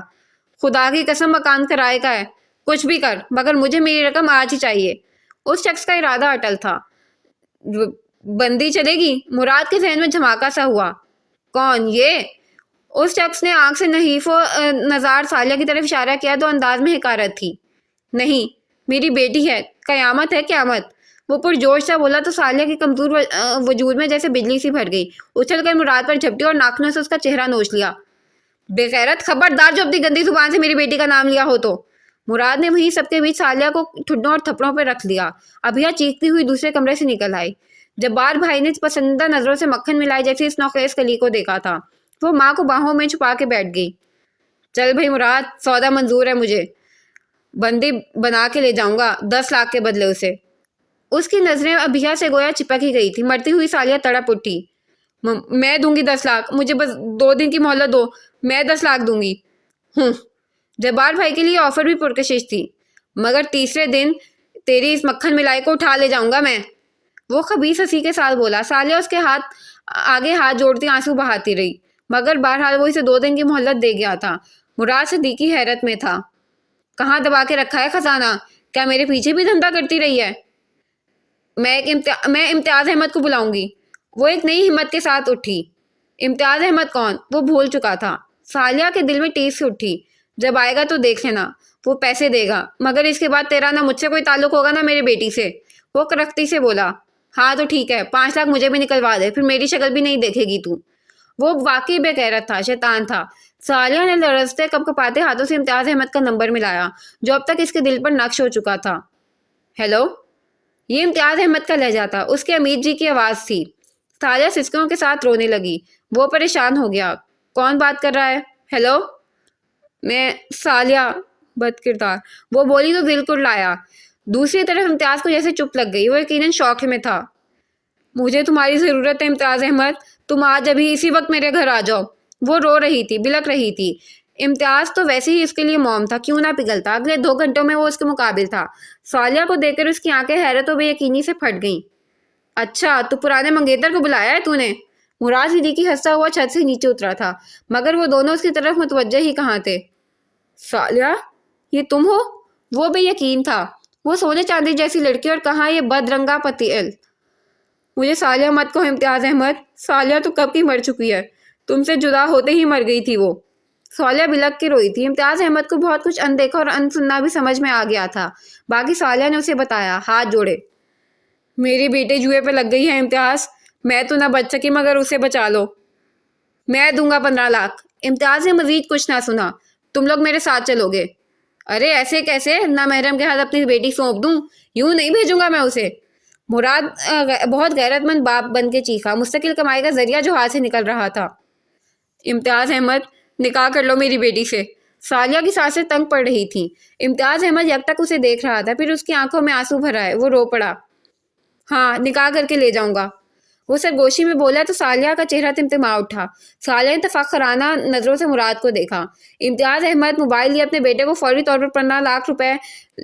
خدا کی قسم مکان کرائے کا ہے، کچھ بھی کر، مگر مجھے میری رقم آج ہی چاہیے۔ اس شخص کا ارادہ اٹل تھا۔ بندی چلے گی؟ مراد کے ذہن میں دھماکہ سا ہوا۔ کون یہ؟ اس شخص نے آنکھ سے نحیف و نزار صالحہ کی طرف اشارہ کیا تو انداز میں حقارت تھی۔ نہیں، میری بیٹی ہے، قیامت ہے قیامت۔ وہ پرجوش سا بولا تو صالحہ کے کمزور وجود میں جیسے بجلی سی بھر گئی، اچھل کر مراد پر جھپٹی اور ناخنوں سے اس کا چہرہ نوچ لیا۔ بے غیرت، خبردار جو اپنی گندی زبان سے میری بیٹی کا نام لیا ہو تو۔ مراد نے وہیں سب کے بیچ صالحہ کو ٹھڈوں اور تھپڑوں پہ رکھ لیا۔ ابھیا چیختی ہوئی دوسرے کمرے سے نکل آئی۔ جبار بھائی نے پسندیدہ نظروں سے مکھن ملائی جیسی اس نوخیز کلی کو دیکھا تھا۔ وہ ماں کو باہوں میں چھپا کے بیٹھ گئی۔ چل بھائی مراد، سودا منظور ہے مجھے، بندی بنا کے لے جاؤں گا 10 لاکھ کے بدلے اسے۔ اس کی نظریں ابھیا سے گویا چپک ہی گئی تھی۔ مرتی ہوئی صالحہ تڑپ اٹھی۔ میں دوں گی 10 لاکھ، مجھے بس 2 دن کی مہلت دو، میں 10 لاکھ دوں گی۔ جبار بھائی کے لیے آفر بھی پرکشش تھی، مگر تیسرے دن تیری اس مکھن ملائی کو اٹھا لے جاؤں گا میں، وہ خبیث ہنسی کے ساتھ بولا۔ صالحہ اس کے آگے ہاتھ جوڑتی آنسو بہاتی رہی، مگر بہرحال وہ اسے 2 دن کی مہلت دے گیا تھا۔ مراد صدیقی حیرت میں تھا۔ کہاں دبا کے رکھا ہے خزانہ؟ کیا میرے پیچھے بھی دھندا کرتی رہی ہے؟ میں امتیاز احمد کو بلاؤں گی۔ وہ ایک نئی ہمت کے ساتھ اٹھی۔ امتیاز احمد کون؟ وہ بھول چکا تھا۔ صالحہ کے دل میں ٹیس سے اٹھی۔ جب آئے گا تو دیکھ لینا، وہ پیسے دے گا، مگر اس کے بعد تیرا نہ مجھ سے کوئی تعلق ہوگا نہ میری بیٹی سے۔ وہ کرختی سے بولا۔ ہاں تو ٹھیک ہے، 5 لاکھ مجھے بھی نکلوا دے، پھر میری شکل بھی نہیں دیکھے گی تو۔ وہ واقعی بے غیرت تھا، شیطان تھا۔ صالحہ نے لرزتے کپکپاتے ہاتھوں سے امتیاز احمد کا نمبر ملایا، جو اب تک اس کے دل پر نقش ہو چکا تھا۔ ہیلو؟ یہ امتیاز احمد کا لہجہ تھا، اس کے امید جی کی آواز تھی۔ صالحہ سسکیوں کے ساتھ رونے لگی۔ وہ پریشان ہو گیا۔ کون بات کر رہا ہے؟ ہیلو؟ میں صالحہ، بد کردار، وہ بولی تو دل کو لایا۔ دوسری طرف امتیاز کو جیسے چپ لگ گئی، وہ یقیناً شوق میں تھا۔ مجھے تمہاری ضرورت ہے امتیاز احمد، تم آج ابھی اسی وقت میرے گھر آ جاؤ۔ وہ رو رہی تھی، بلک رہی تھی۔ امتیاز تو ویسے ہی اس کے لیے موم تھا، کیوں نہ پگھلتا۔ اگلے 2 گھنٹوں میں وہ اس کے مقابل تھا۔ صالحہ کو دیکھ کر اس کی آنکھیں حیرت و بے یقینی سے پھٹ گئیں۔ اچھا، تو پرانے منگیتر کو بلایا ہے تو نے؟ مراد صدیقی ہنستا ہوا چھت سے نیچے اترا تھا، مگر وہ دونوں اس کی طرف متوجہ ہی کہاں تھے۔ صالحہ، یہ تم ہو؟ وہ بے یقین تھا۔ وہ سونے چاندی جیسی لڑکی، اور کہاں یہ بد رنگا پتیل۔ مجھے صالحہ مت کہو امتیاز احمد، صالحہ تو کب کی مر چکی ہے، تم سے جدا ہوتے ہی مر گئی تھی وہ۔ صالحہ بلک کے روئی تھی۔ امتیاز احمد کو بہت کچھ اندیکھا اور انسنا بھی سمجھ میں آ گیا تھا۔ باقی صالحہ نے اسے بتایا، ہاتھ جوڑے۔ میری بیٹی جوئے پہ لگ گئی ہے امتیاز، میں تو نہ بچ سکی مگر اسے بچا لو۔ میں دوں گا 15 لاکھ۔ امتیاز نے مزید کچھ نہ سنا۔ تم لوگ میرے ساتھ چلو گے؟ ارے ایسے کیسے؟ نہ محرم کے ہاتھ اپنی بیٹی سونپ دوں؟ یوں نہیں بھیجوں گا میں اسے۔ مراد بہت غیرت مند باپ بن کے چیخا، مستقل کمائی کا ذریعہ جو ہاتھ سے نکل رہا تھا۔ امتیاز احمد، نکاح کر لو میری بیٹی سے۔ صالحہ کی سانسیں تنگ پڑ رہی تھیں۔ امتیاز احمد یک تک اسے دیکھ رہا تھا، پھر اس کی آنکھوں میں آنسو بھر آئے۔ وہ رو پڑا۔ ہاں، نکاح کر کے لے جاؤں گا۔ وہ سرگوشی میں بولا تو صالحہ کا چہرہ تمتما اٹھا۔ صالحہ نے تفکرانہ نظروں سے مراد کو دیکھا۔ امتیاز احمد موبائل لیے اپنے بیٹے کو فوری طور پر 15 لاکھ روپے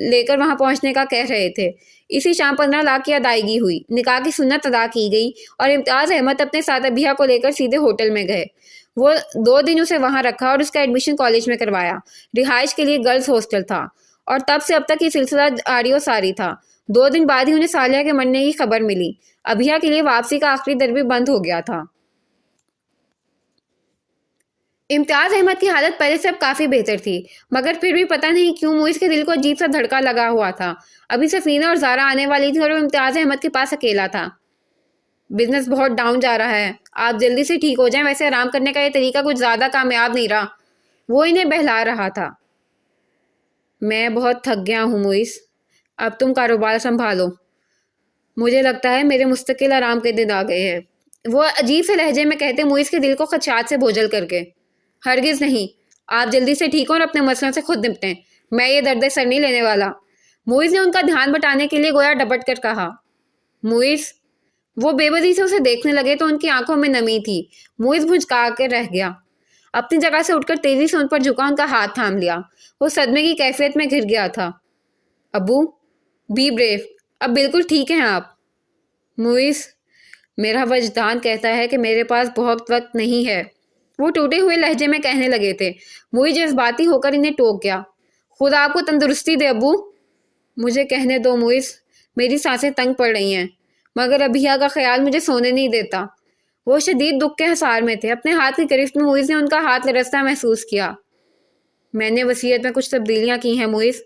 لے کر وہاں پہنچنے کا کہہ رہے تھے۔ اسی شام 15 لاکھ کی ادائیگی ہوئی، نکاح کی سنت ادا کی گئی، اور امتیاز احمد اپنے ساتھ ابھیا کو لے کر سیدھے ہوٹل میں گئے۔ وہ 2 دن اسے وہاں رکھا اور اس کا ایڈمیشن کالج میں کروایا۔ رہائش کے لیے گرلز ہاسٹل تھا، اور تب سے اب تک یہ سلسلہ جاری و ساری تھا۔ 2 دن بعد ہی انہیں سالیہ کے مرنے کی خبر ملی. ابھیا کے لیے واپسی کا آخری در بھی بند ہو گیا تھا. امتیاز احمد کی حالت پہلے سے اب کافی بہتر تھی، مگر پھر بھی پتہ نہیں کیوں موئز کے دل کو عجیب سا دھڑکا لگا ہوا تھا. ابھی سفینہ اور زارا آنے والی تھی اور وہ امتیاز احمد کے پاس اکیلا تھا. بزنس بہت ڈاؤن جا رہا ہے، آپ جلدی سے ٹھیک ہو جائیں، ویسے آرام کرنے کا یہ طریقہ کچھ زیادہ کامیاب نہیں رہا. وہ انہیں بہلا رہا تھا. میں بہت تھک گیا ہوں موئز، اب تم کاروبار سنبھالو. مجھے لگتا ہے میرے مستقل آرام کے دن آ گئے ہیں، وہ عجیب سے لہجے میں کہتے موئز کے دل کو خدشات سے بوجھل کر کے. ہرگز نہیں، آپ جلدی سے ٹھیک ہوں اور اپنے مسئلوں سے خود نپٹیں، میں یہ درد سر نہیں لینے والا. موئز نے ان کا دھیان بٹانے کے لیے گویا ڈپٹ کر کہا. موئز، وہ بے بسی سے اسے دیکھنے لگے تو ان کی آنکھوں میں نمی تھی. موئز بھجکا کر رہ گیا. اپنی جگہ سے اٹھ کر تیزی سے ان پر جھکا، ان کا ہاتھ تھام لیا. وہ صدمے کی کیفیت میں گر گیا تھا. ابو، بی بریو، اب بالکل ٹھیک ہیں آپ. موئز، میرا وجدان کہتا ہے کہ میرے پاس بہت وقت نہیں ہے، وہ ٹوٹے ہوئے لہجے میں کہنے لگے تھے. موئز جذباتی ہو کر انہیں ٹوک گیا. خدا آپ کو تندرستی دے ابو. مجھے کہنے دو موئز، میری سانسیں تنگ پڑ رہی ہیں، مگر ابھیا کا خیال مجھے سونے نہیں دیتا. وہ شدید دکھ کے حصار میں تھے. اپنے ہاتھ کی گرفت میں موئز نے ان کا ہاتھ لرزتا محسوس کیا. میں نے وصیت میں کچھ تبدیلیاں کی ہیں موئز،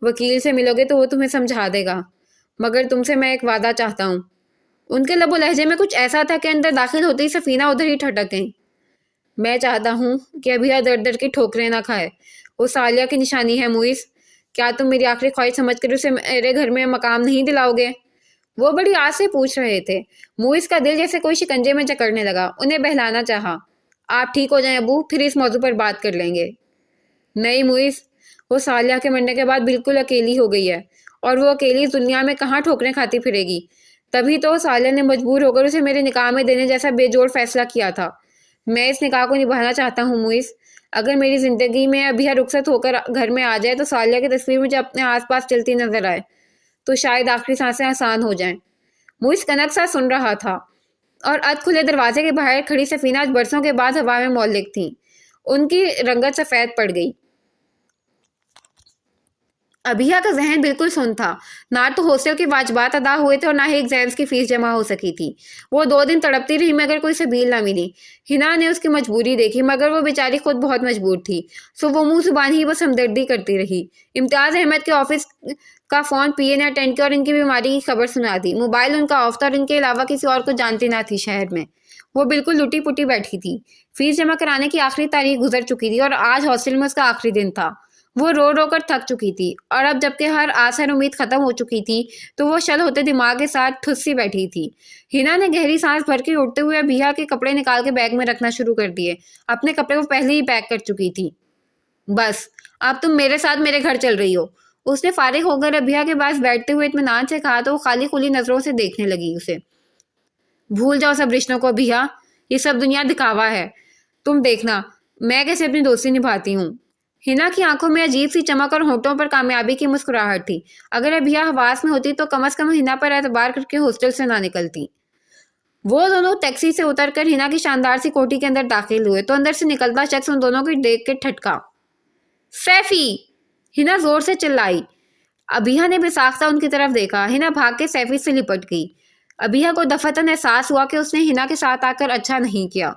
وکیل سے ملو گے تو وہ تمہیں سمجھا دے گا، مگر تم سے میں ایک وعدہ چاہتا ہوں. ان کے لب و لہجے میں کچھ ایسا تھا کہ اندر داخل ہوتے ہی سفینہ ادھر ہی ٹھٹک گئی. میں چاہتا ہوں کہ ابھیا در در کی ٹھوکریں نہ کھائے، وہ سالیہ کی نشانی ہے موئز. کیا تم میری آخری خواہش سمجھ کر اسے میرے گھر میں مقام نہیں دلاؤ گے؟ وہ بڑی آس سے پوچھ رہے تھے. موئز کا دل جیسے کوئی شکنجے میں جکڑنے لگا. انہیں بہلانا چاہا. آپ ٹھیک ہو جائیں ابو، پھر اس موضوع پر بات کر لیں گے. نہیں موئز، وہ سالیہ کے مرنے کے بعد بالکل اکیلی ہو گئی ہے، اور وہ اکیلی اس دنیا میں کہاں ٹھوکریں کھاتی پھرے گی. تبھی تو سالیہ نے مجبور ہو کر اسے میرے نکاح میں دینے جیسا بے جوڑ فیصلہ کیا تھا. میں اس نکاح کو نبھانا چاہتا ہوں موئز. اگر میری زندگی میں ابھیا رخصت ہو کر گھر میں آ جائے تو سالیہ کی تصویر مجھے اپنے آس پاس چلتی نظر آئے تو شاید آخری سانسیں آسان ہو جائیں. موئز کنک سا سن رہا تھا، اور ادھ کھلے دروازے کے باہر کھڑی سفینہ آج برسوں کے بعد ہوا میں معلق تھیں. ان کی رنگت سفید پڑ گئی. ابھیا کا ذہن بالکل سن تھا. نہ تو ہاسٹل کے واجبات ادا ہوئے تھے اور نہ ہی ایگزامز کی فیس جمع ہو سکی تھی. وہ 2 دن تڑپتی رہی مگر کوئی سبیل نہ ملی. ہنا نے اس کی مجبوری دیکھی، مگر وہ بیچاری خود بہت مجبور تھی، سو وہ منہ زبان ہی بس ہمدردی کرتی رہی. امتیاز احمد کے آفس کا فون پی اے نے اٹینڈ کیا اور ان کی بیماری کی خبر سنا دی. موبائل ان کا آف تھا اور ان کے علاوہ کسی اور کو جانتی نہ تھی شہر میں. وہ بالکل لٹی پٹی بیٹھی تھی. فیس جمع کرانے کی آخری تاریخ گزر چکی تھی اور آج ہاسٹل میں اس کا آخری دن تھا. وہ رو رو کر تھک چکی تھی، اور اب جبکہ ہر آس ہر امید ختم ہو چکی تھی تو وہ شل ہوتے دماغ کے ساتھ ٹھس سی بیٹھی تھی. ہنا نے گہری سانس بھر کے اٹھتے ہوئے ابھیا کے کپڑے نکال کے بیگ میں رکھنا شروع کر دیے. اپنے کپڑے وہ پہلے ہی پیک کر چکی تھی. بس اب تم میرے ساتھ میرے گھر چل رہی ہو. اس نے فارغ ہو کر ابھیا کے پاس بیٹھتے ہوئے اطمینان سے کہا تو وہ خالی کھلی نظروں سے دیکھنے لگی اسے. بھول جاؤ سب رشتوں کو ابھیا، یہ سب دنیا دکھاوا ہے. تم دیکھنا میں کیسے اپنی دوستی نبھاتی ہوں. ہنا کی آنکھوں میں عجیب سی چمک اور ہونٹوں پر کامیابی کی مسکراہٹ تھی. اگر ابھیا حواس میں ہوتی تو کم از کم ہنا پر اعتبار کر کے ہاسٹل سے نہ نکلتی. وہ دونوں ٹیکسی سے اتر کر ہنا کی شاندار سی کوٹھی کے اندر داخل ہوئے تو اندر سے نکلتا شخص ان دونوں کو دیکھ کے ٹھٹکا. سیفی! ہنا زور سے چلائی. ابھیا نے بے ساختہ ان کی طرف دیکھا. ہنا بھاگ کے سیفی سے لپٹ گئی. ابھیا کو دفعتاً احساس ہوا کہ اس نے ہنا کے ساتھ آ کر اچھا نہیں کیا.